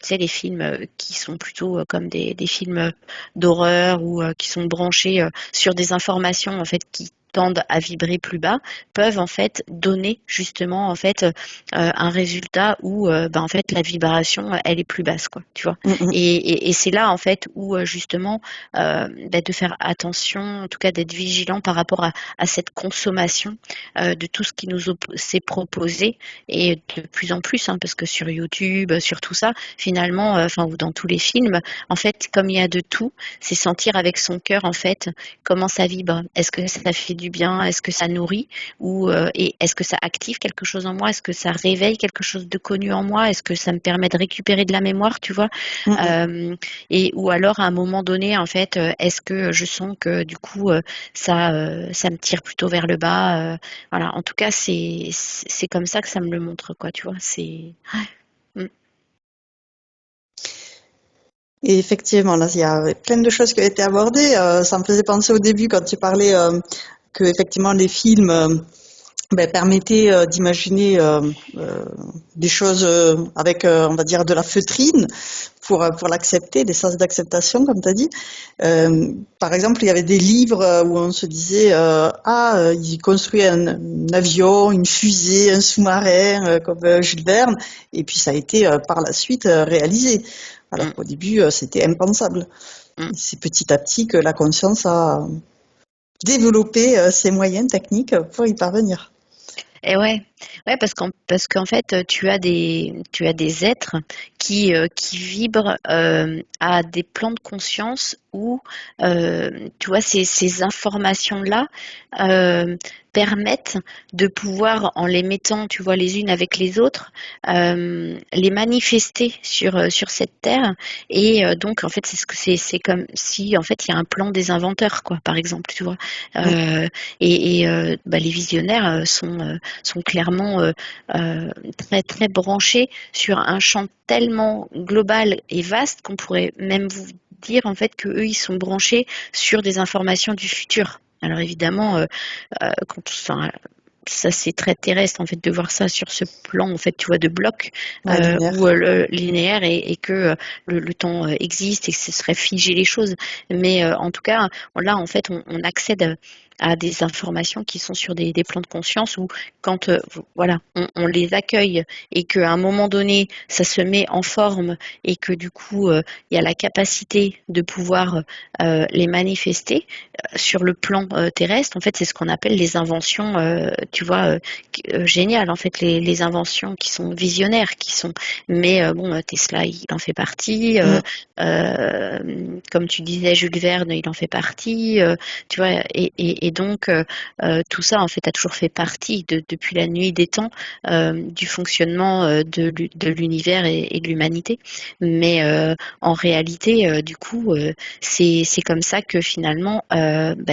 sais, les films qui sont plutôt comme des films d'horreur ou qui sont branchés sur des informations en fait qui tendent à vibrer plus bas, peuvent en fait donner justement en fait un résultat où en fait la vibration elle est plus basse quoi, tu vois. Mm, mm. Et c'est là en fait où justement de faire attention, en tout cas d'être vigilant par rapport à cette consommation de tout ce qui nous s'est proposé et de plus en plus, hein, parce que sur YouTube, sur tout ça, finalement, enfin ou dans tous les films, en fait, comme il y a de tout, c'est sentir avec son cœur en fait comment ça vibre. Est-ce que ça fait du bien? Est-ce que ça nourrit? Ou et est-ce que ça active quelque chose en moi? Est-ce que ça réveille quelque chose de connu en moi? Est-ce que ça me permet de récupérer de la mémoire, tu vois? Mm, mm. Et ou alors à un moment donné, en fait, est-ce que je sens que du coup ça me tire plutôt vers le bas? Voilà. En tout cas, c'est comme ça que ça me le montre, quoi. Tu vois, c'est ouais. Et effectivement, là, il y a plein de choses qui ont été abordées. Ça me faisait penser au début quand tu parlais que effectivement les films permettaient d'imaginer des choses avec, on va dire, de la feutrine pour l'accepter, des sens d'acceptation, comme tu as dit. Par exemple, il y avait des livres où on se disait il construit un avion, une fusée, un sous-marin, comme Jules Verne, et puis ça a été par la suite réalisé. Alors Mm, qu'au début, c'était impensable. mm. C'est petit à petit que la conscience a développé ses moyens techniques pour y parvenir. Et ouais, parce qu'en fait, tu as des êtres qui vibrent à des plans de conscience où, tu vois, ces informations-là euh, permettent de pouvoir, en les mettant, tu vois, les unes avec les autres, les manifester sur cette terre. Et donc, en fait, c'est comme si, en fait, il y a un plan des inventeurs, quoi, par exemple, tu vois. Mm, Euh, les visionnaires sont clairement très très branchés sur un champ tellement global et vaste qu'on pourrait même vous dire en fait que eux ils sont branchés sur des informations du futur. Alors évidemment, quand enfin, ça c'est très terrestre en fait de voir ça sur ce plan en fait, tu vois, de bloc Ouais, linéaire. où le linéaire et que le temps existe et que ce serait figer les choses. Mais en tout cas, là en fait, on accède à des informations qui sont sur des plans de conscience où quand voilà, on les accueille et qu'à un moment donné, ça se met en forme et que du coup, il y a la capacité de pouvoir les manifester sur le plan terrestre. En fait, c'est ce qu'on appelle les inventions, tu vois, géniales. En fait, les inventions qui sont visionnaires, qui sont. Mais bon, Tesla, il en fait partie. Mm. Comme tu disais, Jules Verne, il en fait partie. Tu vois, et donc tout ça, en fait, a toujours fait partie depuis la nuit des temps du fonctionnement de l'univers et de l'humanité. Mais en réalité, du coup, c'est comme ça que finalement,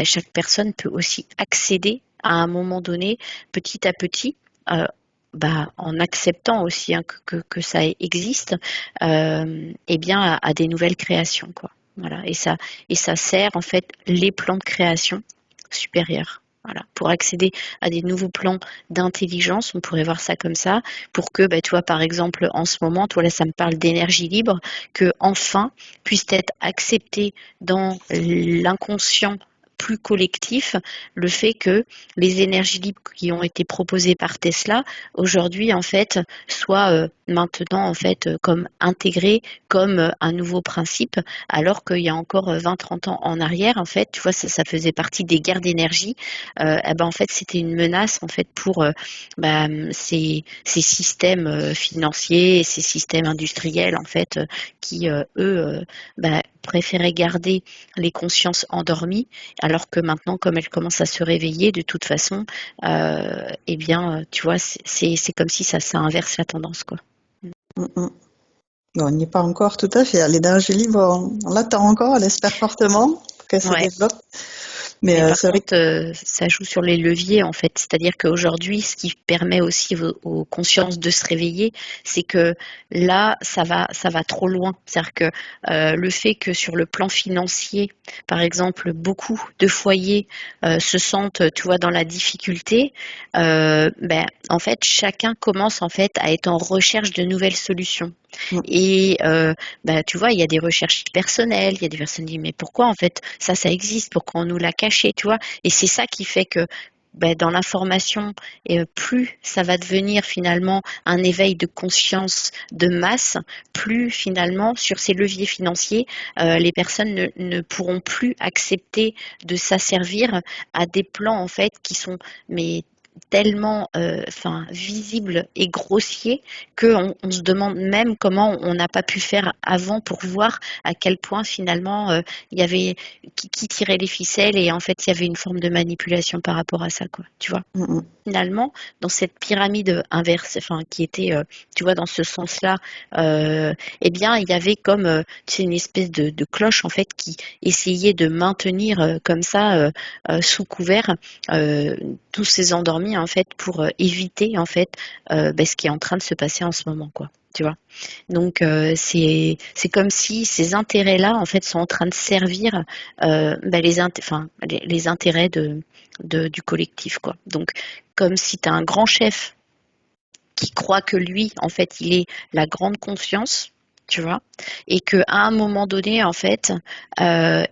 chaque personne peut aussi accéder à un moment donné, petit à petit, euh, en acceptant aussi hein, que ça existe, eh bien à des nouvelles créations, quoi. Voilà. Et ça sert en fait les plans de création supérieurs. Voilà, pour accéder à des nouveaux plans d'intelligence, on pourrait voir ça comme ça, pour que, tu vois, par exemple, en ce moment, toi là, ça me parle d'énergie libre, que enfin puisse être accepté dans l'inconscient plus collectif le fait que les énergies libres qui ont été proposées par Tesla aujourd'hui en fait soient maintenant en fait comme intégrées comme un nouveau principe alors qu'il y a encore 20-30 ans en arrière en fait tu vois ça faisait partie des guerres d'énergie en fait c'était une menace en fait pour ces systèmes financiers et ces systèmes industriels en fait qui eux préféraient garder les consciences endormies alors que maintenant, comme elle commence à se réveiller, de toute façon, eh bien, tu vois, c'est comme si ça inverse la tendance, quoi. Mm, mm. Bon, on n'y est pas encore tout à fait. L'énergie libre, on l'attend encore, on l'espère fortement pour qu'elle se Ouais. développe. Mais Mais par c'est vrai que contre, ça joue sur les leviers, en fait. C'est-à-dire qu'aujourd'hui, ce qui permet aussi aux consciences de se réveiller, c'est que là, ça va trop loin. C'est-à-dire que le fait que sur le plan financier, par exemple, beaucoup de foyers se sentent, tu vois, dans la difficulté, en fait, chacun commence en fait à être en recherche de nouvelles solutions. mm, Et tu vois, il y a des recherches personnelles, il y a des personnes qui disent mais pourquoi en fait ça existe, pourquoi on nous l'a caché, tu vois? Et c'est ça qui fait que dans l'information, plus ça va devenir finalement un éveil de conscience de masse, plus finalement sur ces leviers financiers, les personnes ne pourront plus accepter de s'asservir à des plans en fait qui sont mais tellement visibles et grossiers qu'on se demande même comment on n'a pas pu faire avant pour voir à quel point finalement il y avait qui tirait les ficelles et en fait il y avait une forme de manipulation par rapport à ça quoi tu vois mm, mm. finalement dans cette pyramide inverse enfin qui était tu vois dans ce sens-là eh bien il y avait comme tu sais, une espèce de cloche en fait qui essayait de maintenir comme ça sous couvert euh, tous ces endormis en fait pour éviter en fait ce qui est en train de se passer en ce moment quoi tu vois donc c'est comme si ces intérêts-là en fait sont en train de servir les intérêts du collectif quoi donc comme si tu as un grand chef qui croit que lui en fait il est la grande conscience tu vois et que à un moment donné en fait tu as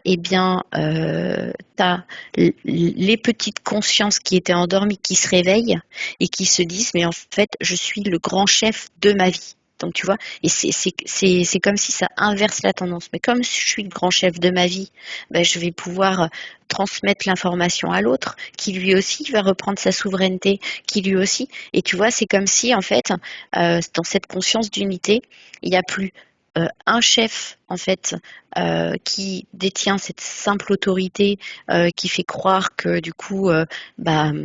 les petites consciences qui étaient endormies qui se réveillent et qui se disent mais en fait je suis le grand chef de ma vie donc tu vois et c'est comme si ça inverse la tendance mais comme je suis le grand chef de ma vie je vais pouvoir transmettre l'information à l'autre qui lui aussi va reprendre sa souveraineté qui lui aussi et tu vois c'est comme si en fait dans cette conscience d'unité il n'y a plus un chef en fait qui détient cette simple autorité qui fait croire que du coup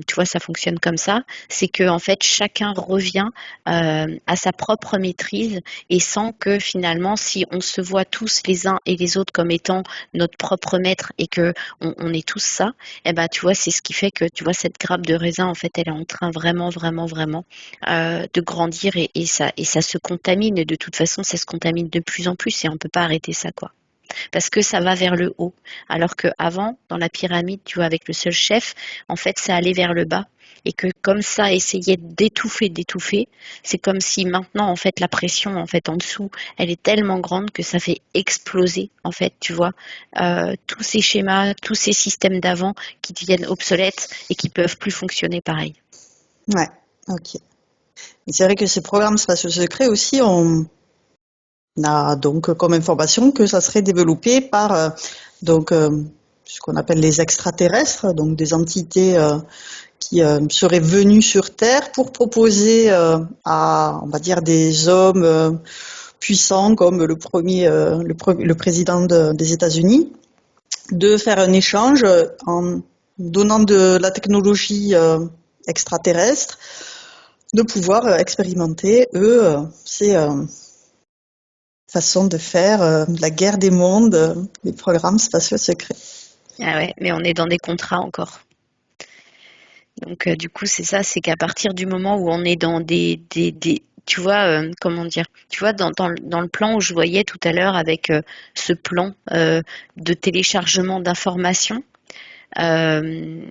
tu vois ça fonctionne comme ça c'est que en fait chacun revient à sa propre maîtrise et sans que finalement si on se voit tous les uns et les autres comme étant notre propre maître et que on est tous ça tu vois c'est ce qui fait que tu vois cette grappe de raisin en fait elle est en train vraiment vraiment vraiment de grandir et ça se contamine et de toute façon ça se contamine de plus en plus et on peut pas arrêter ça quoi. parce que ça va vers le haut. Alors qu'avant, dans la pyramide, tu vois, avec le seul chef, en fait, ça allait vers le bas. Et que comme ça essayait d'étouffer, c'est comme si maintenant en fait la pression en fait en dessous, elle est tellement grande que ça fait exploser en fait, tu vois, tous ces schémas, tous ces systèmes d'avant qui deviennent obsolètes et qui peuvent plus fonctionner pareil. Ouais, ok. Et c'est vrai que ces programmes spatiaux secrets aussi, on a donc comme information que ça serait développé par donc ce qu'on appelle les extraterrestres, donc des entités qui seraient venues sur Terre pour proposer à, on va dire, des hommes puissants comme le président des États-Unis, de faire un échange en donnant de la technologie extraterrestre, de pouvoir expérimenter, eux, ces façons de faire la guerre des mondes, les programmes spatiaux secrets. Ah ouais, mais on est dans des contrats encore. Donc du coup, c'est ça, c'est qu'à partir du moment où on est dans tu vois, comment dire, tu vois, dans le plan où je voyais tout à l'heure avec ce plan de téléchargement d'informations, euh,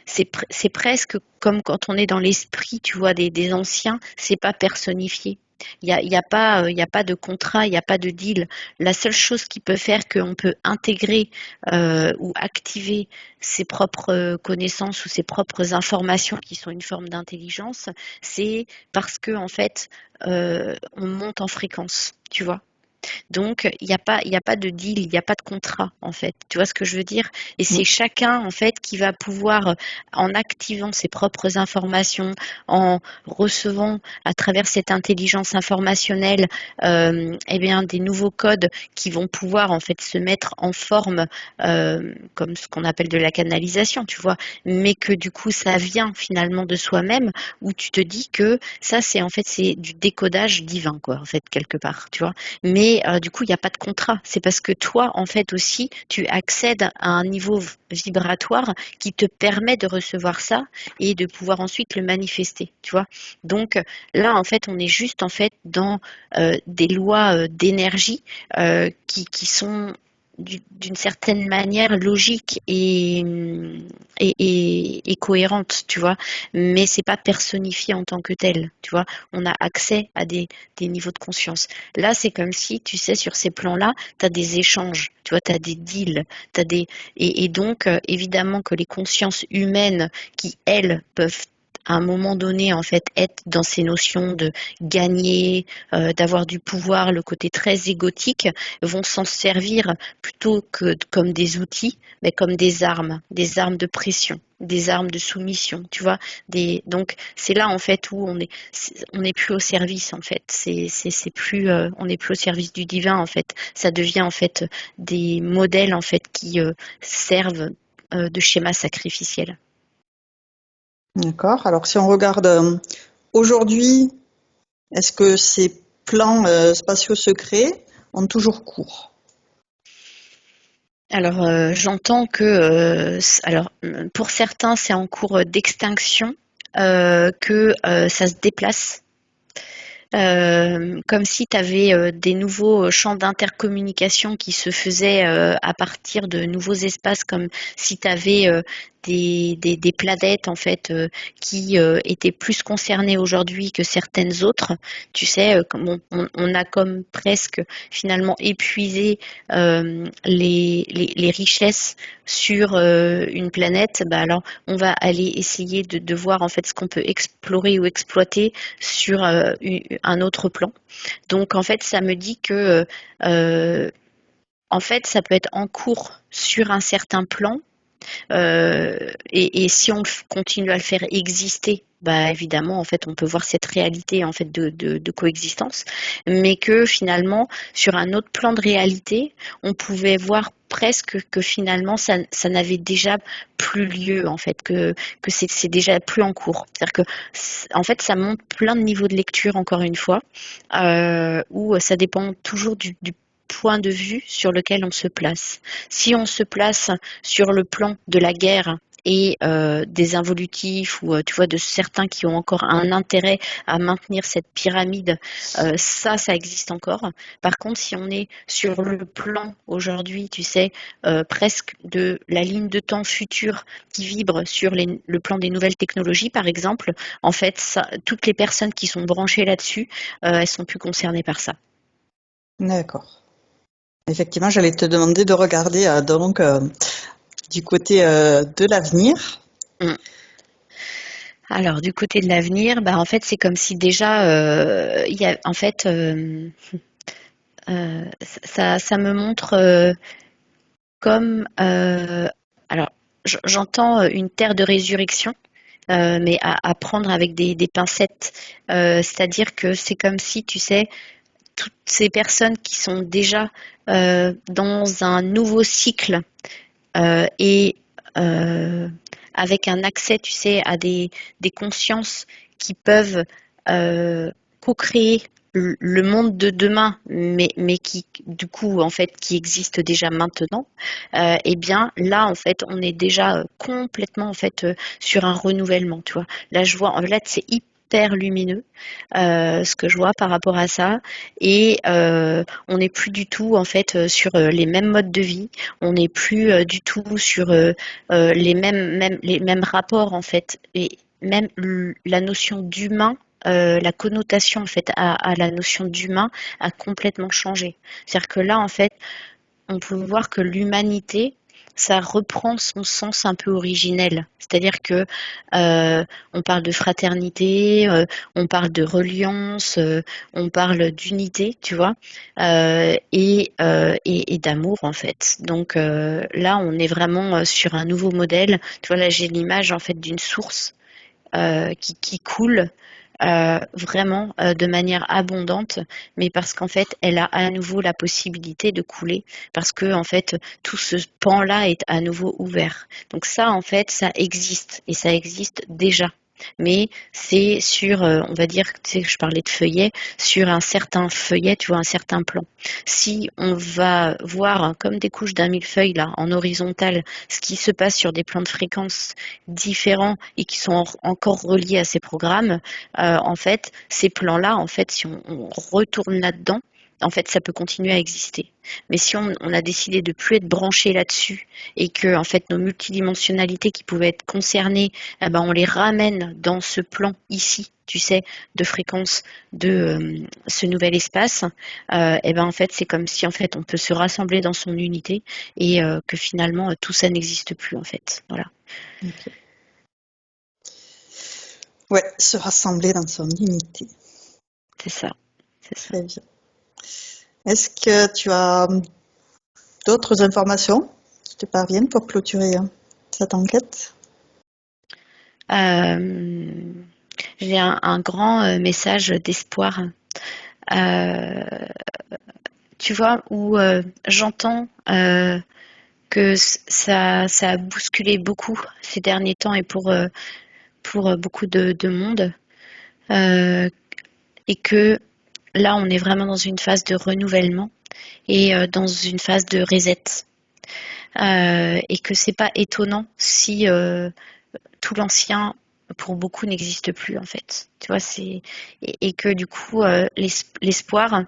c'est presque comme quand on est dans l'esprit, tu vois, des anciens, c'est pas personnifié. Il y a pas de contrat, il n'y a pas de deal. La seule chose qui peut faire qu'on peut intégrer ou activer ses propres connaissances ou ses propres informations qui sont une forme d'intelligence, c'est parce que en fait, on monte en fréquence, tu vois. Donc, il y a pas de deal, il n'y a pas de contrat, en fait. Tu vois ce que je veux dire? Et c'est chacun, en fait, qui va pouvoir, en activant ses propres informations, en recevant à travers cette intelligence informationnelle, eh bien, des nouveaux codes qui vont pouvoir, en fait, se mettre en forme, comme ce qu'on appelle de la canalisation, tu vois. Mais que du coup, ça vient finalement de soi-même, où tu te dis que ça, c'est en fait, c'est du décodage divin, quoi, en fait, quelque part, tu vois. Mais du coup, il n'y a pas de contrat. C'est parce que toi, en fait aussi, tu accèdes à un niveau vibratoire qui te permet de recevoir ça et de pouvoir ensuite le manifester, tu vois. Donc là, en fait, on est juste en fait dans des lois d'énergie qui sont d'une certaine manière logiques et cohérentes, tu vois. Mais c'est pas personnifié en tant que tel, tu vois. On a accès à des niveaux de conscience. Là, c'est comme si, tu sais, sur ces plans-là, tu as des échanges, tu vois, tu as des deals, t'as des... et donc, évidemment que les consciences humaines qui, elles, peuvent à un moment donné, en fait, être dans ces notions de gagner, d'avoir du pouvoir, le côté très égotique, vont s'en servir plutôt que comme des outils, mais comme des armes de pression, des armes de soumission, tu vois. Donc, c'est là, en fait, où on n'est plus au service en fait. C'est plus, on n'est plus au service du divin en fait. Ça devient en fait des modèles en fait qui servent de schéma sacrificiel. D'accord. Alors si on regarde aujourd'hui, est-ce que ces plans spatiaux secrets ont toujours cours? Alors j'entends que alors pour certains c'est en cours d'extinction, que ça se déplace. Comme si tu avais des nouveaux champs d'intercommunication qui se faisaient à partir de nouveaux espaces, comme si tu avais des planètes en fait qui étaient plus concernées aujourd'hui que certaines autres. Tu sais, comme on a comme presque finalement épuisé les richesses sur une planète, bah alors on va aller essayer de voir en fait ce qu'on peut explorer ou exploiter sur un autre plan. Donc en fait, ça me dit que en fait, ça peut être en cours sur un certain plan, et si on continue à le faire exister, bah évidemment, en fait, on peut voir cette réalité en fait de coexistence, mais que finalement, sur un autre plan de réalité, on pouvait voir presque que finalement ça n'avait déjà plus lieu en fait, que c'est déjà plus en cours. C'est-à-dire que en fait ça montre plein de niveaux de lecture encore une fois, où ça dépend toujours du point de vue sur lequel on se place. Si on se place sur le plan de la guerre et des involutifs ou tu vois de certains qui ont encore un intérêt à maintenir cette pyramide, ça existe encore. Par contre, si on est sur le plan aujourd'hui, tu sais, presque de la ligne de temps future qui vibre sur le plan des nouvelles technologies, par exemple, en fait, toutes les personnes qui sont branchées là-dessus, elles sont plus concernées par ça. D'accord. Effectivement, j'allais te demander de regarder donc du côté de l'avenir. Mm. Alors, du côté de l'avenir, bah, en fait, c'est comme si déjà, il y a, en fait, ça me montre comme, alors, j'entends une terre de résurrection, mais à prendre avec des pincettes. C'est-à-dire que c'est comme si, tu sais, toutes ces personnes qui sont déjà dans un nouveau cycle et avec un accès, tu sais, à des consciences qui peuvent co-créer le monde de demain, mais qui, du coup, en fait, qui existe déjà maintenant, eh bien, là, en fait, on est déjà complètement, en fait, sur un renouvellement, tu vois. Là, je vois, là, c'est hyper lumineux, ce que je vois par rapport à ça, et on n'est plus du tout, en fait, sur les mêmes modes de vie, on n'est plus du tout sur les mêmes rapports, en fait, et même la notion d'humain, la connotation en fait à la notion d'humain a complètement changé. C'est-à-dire que là, en fait, on peut voir que l'humanité, ça reprend son sens un peu originel. C'est-à-dire que on parle de fraternité, on parle de reliance, on parle d'unité, tu vois, et d'amour en fait. Donc là, on est vraiment sur un nouveau modèle. Tu vois, là, j'ai l'image en fait d'une source qui coule vraiment de manière abondante, mais parce qu'en fait, elle a à nouveau la possibilité de couler, parce que en fait, tout ce pan-là est à nouveau ouvert. Donc ça, en fait, ça existe et ça existe déjà. Mais c'est sur, on va dire, tu sais, je parlais de feuillet, sur un certain feuillet, tu vois, un certain plan. Si on va voir comme des couches d'un millefeuille là, en horizontal, ce qui se passe sur des plans de fréquences différents et qui sont encore reliés à ces programmes, en fait, ces plans-là, en fait, si on retourne là-dedans, en fait, ça peut continuer à exister. Mais si on a décidé de plus être branché là-dessus et que, en fait, nos multidimensionnalités qui pouvaient être concernées, eh ben, on les ramène dans ce plan ici, tu sais, de fréquence de ce nouvel espace, et ben, en fait, c'est comme si, en fait, on peut se rassembler dans son unité et que finalement, tout ça n'existe plus, en fait. Voilà. Ok. Ouais, se rassembler dans son unité. C'est ça. C'est ça. Très bien. Est-ce que tu as d'autres informations qui te parviennent pour clôturer cette enquête? Euh, j'ai un grand message d'espoir. Euh, tu vois, où j'entends que ça a bousculé beaucoup ces derniers temps et pour beaucoup de monde. Euh, et que là, on est vraiment dans une phase de renouvellement et dans une phase de reset. Et que c'est pas étonnant si tout l'ancien pour beaucoup n'existe plus en fait. Tu vois, et que du coup l'espoir,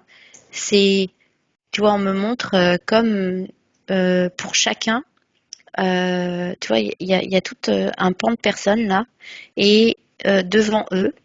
c'est, tu vois, on me montre comme pour chacun, tu vois, il y a tout un pan de personnes là, et devant eux,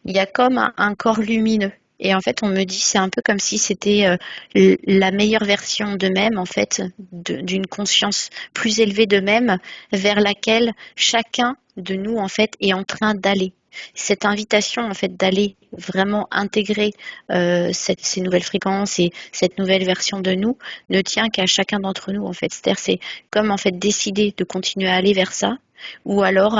il y a comme un corps lumineux. Et en fait, on me dit, c'est un peu comme si c'était la meilleure version d'eux-mêmes, en fait, d'une conscience plus élevée d'eux-mêmes, vers laquelle chacun de nous, en fait, est en train d'aller. Cette invitation, en fait, d'aller vraiment intégrer ces nouvelles fréquences et cette nouvelle version de nous ne tient qu'à chacun d'entre nous, en fait. C'est-à-dire, c'est comme, en fait, décider de continuer à aller vers ça, ou alors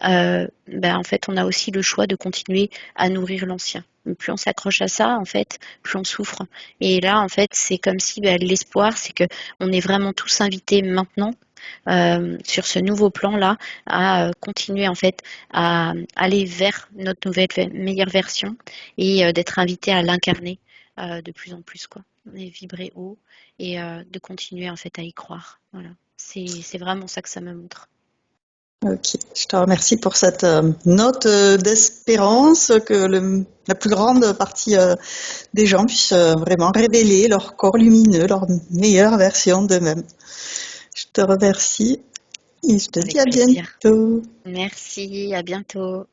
ben, en fait, on a aussi le choix de continuer à nourrir l'ancien. Plus on s'accroche à ça, en fait, plus on souffre. Et là, en fait, c'est comme si ben, l'espoir, c'est que on est vraiment tous invités maintenant sur ce nouveau plan-là à continuer en fait à aller vers notre nouvelle meilleure version et d'être invité à l'incarner de plus en plus quoi. On est vibré haut et de continuer en fait à y croire. Voilà, c'est vraiment ça que ça me montre. Ok, je te remercie pour cette note d'espérance que la plus grande partie des gens puissent vraiment révéler leur corps lumineux, leur meilleure version d'eux-mêmes. Je te remercie et je te dis Avec à plaisir. bientôt. Merci, à bientôt.